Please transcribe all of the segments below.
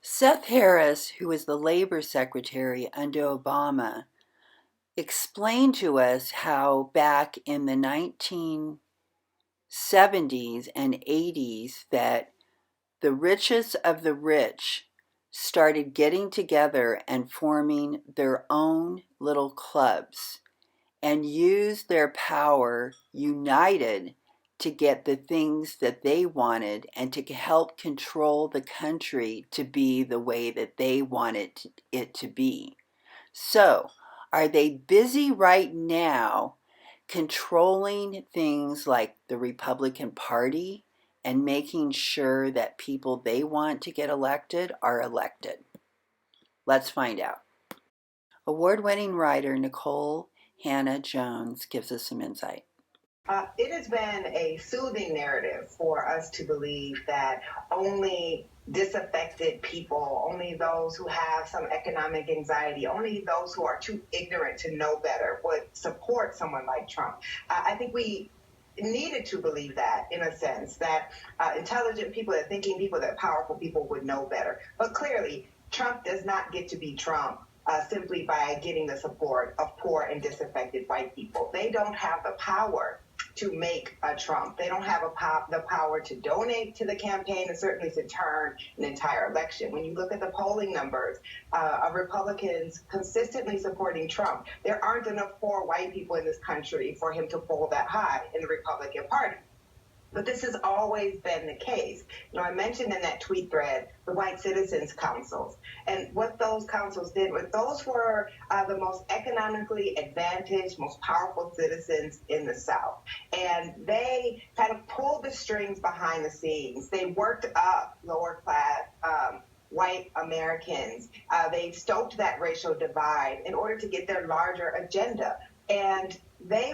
Seth Harris, who was the labor secretary under Obama, explained to us how back in the 1970s and 80s that the richest of the rich started getting together and forming their own little clubs and used their power united to get the things that they wanted and to help control the country to be the way that they wanted it to be. So, are they busy right now controlling things like the Republican Party and making sure that people they want to get elected are elected? Let's find out. Award-winning writer Nikole HannaJones gives us some insight. It has been a soothing narrative for us to believe that only disaffected people, only those who have some economic anxiety, only those who are too ignorant to know better would support someone like Trump. I think we needed to believe that, in a sense, that intelligent people, that thinking people, that powerful people would know better. But clearly, Trump does not get to be Trump simply by getting the support of poor and disaffected white people. They don't have the power to make a Trump. They don't have the power to donate to the campaign and certainly to turn an entire election. When you look at the polling numbers of Republicans consistently supporting Trump, there aren't enough poor white people in this country for him to poll that high in the Republican Party. But this has always been the case. I mentioned in that tweet thread the White Citizens Councils. And what those councils did was those were the most economically advantaged, most powerful citizens in the South. And they kind of pulled the strings behind the scenes. They worked up lower class white Americans. They stoked that racial divide in order to get their larger agenda. And they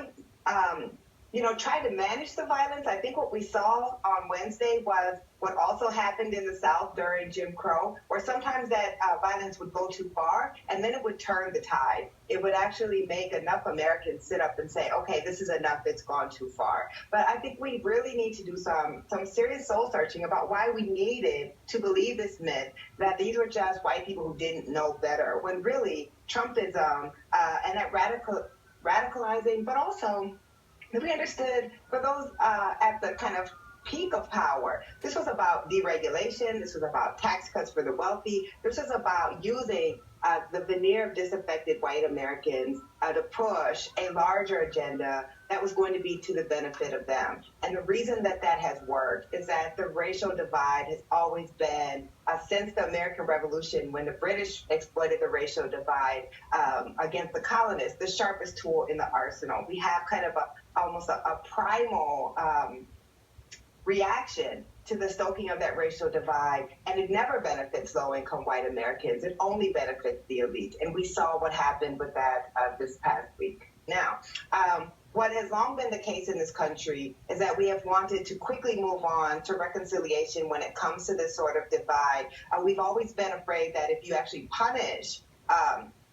tried to manage the violence. I think what we saw on Wednesday was what also happened in the South during Jim Crow, where sometimes that violence would go too far, and then it would turn the tide. It would actually make enough Americans sit up and say, okay, this is enough, it's gone too far. But I think we really need to do some serious soul searching about why we needed to believe this myth that these were just white people who didn't know better, when really Trumpism and that radicalizing, but also we understood for those at the kind of peak of power, this was about deregulation, this was about tax cuts for the wealthy, this was about using the veneer of disaffected white Americans to push a larger agenda that was going to be to the benefit of them. And the reason that that has worked is that the racial divide has always been, since the American Revolution, when the British exploited the racial divide against the colonists, the sharpest tool in the arsenal. We have kind of almost a primal reaction to the stoking of that racial divide, and it never benefits low-income white Americans. It only benefits the elite, and we saw what happened with that this past week. Now, what has long been the case in this country is that we have wanted to quickly move on to reconciliation when it comes to this sort of divide. We've always been afraid that if you actually punish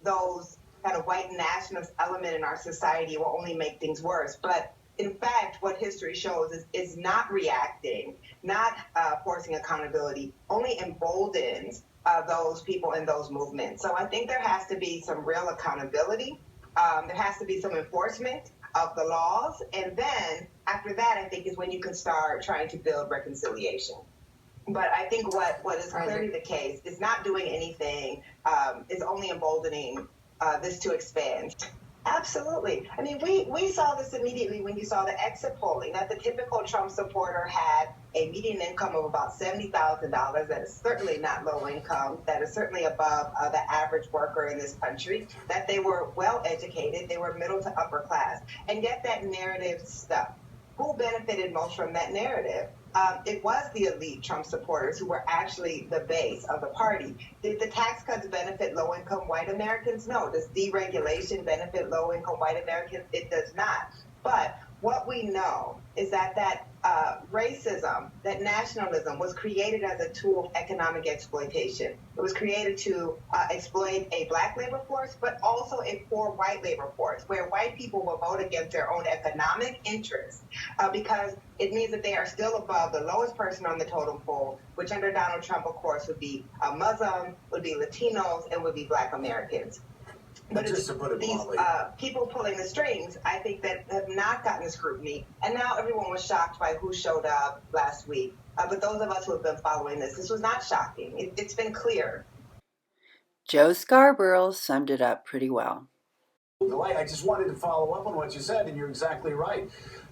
those kind of white nationalist element in our society, it will only make things worse. But in fact, what history shows is not reacting, not forcing accountability, only emboldens those people in those movements. So I think there has to be some real accountability. There has to be some enforcement of the laws. And then after that, I think is when you can start trying to build reconciliation. But I think what is clearly the case is not doing anything, is only emboldening this to expand. Absolutely. I mean, we saw this immediately when you saw the exit polling, that the typical Trump supporter had a median income of about $70,000. That is certainly not low income. That is certainly above the average worker in this country, that they were well educated, they were middle to upper class. And yet that narrative stuck. Who benefited most from that narrative? It was the elite Trump supporters who were actually the base of the party. Did the tax cuts benefit low-income white Americans? No. Does deregulation benefit low-income white Americans? It does not. But what we know is that racism, that nationalism was created as a tool of economic exploitation. It was created to exploit a black labor force, but also a poor white labor force, where white people will vote against their own economic interests because it means that they are still above the lowest person on the totem pole, which under Donald Trump, of course, would be Muslim, would be Latinos, and would be Black Americans. But just to put it bluntly, people pulling the strings, I think, that have not gotten the scrutiny. And now everyone was shocked by who showed up last week. But those of us who have been following this was not shocking. It's been clear. Joe Scarborough summed it up pretty well. I just wanted to follow up on what you said, and you're exactly right.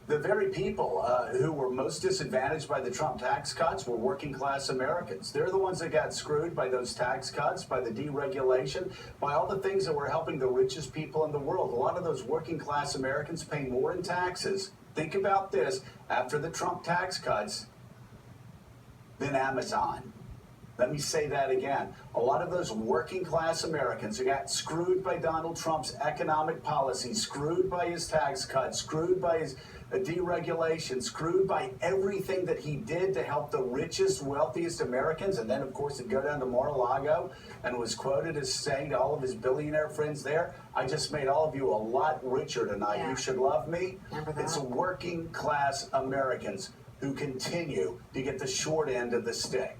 The very people who were most disadvantaged by the Trump tax cuts were working class Americans. They're the ones that got screwed by those tax cuts, by the deregulation, by all the things that were helping the richest people in the world. A lot of those working class Americans pay more in taxes. Think about this, after the Trump tax cuts, than Amazon. Let me say that again. A lot of those working class Americans who got screwed by Donald Trump's economic policy, screwed by his tax cuts, screwed by his deregulation, screwed by everything that he did to help the richest, wealthiest Americans. And then, of course, he'd go down to Mar-a-Lago and was quoted as saying to all of his billionaire friends there, I just made all of you a lot richer tonight. Yeah. You should love me. It's working class Americans who continue to get the short end of the stick.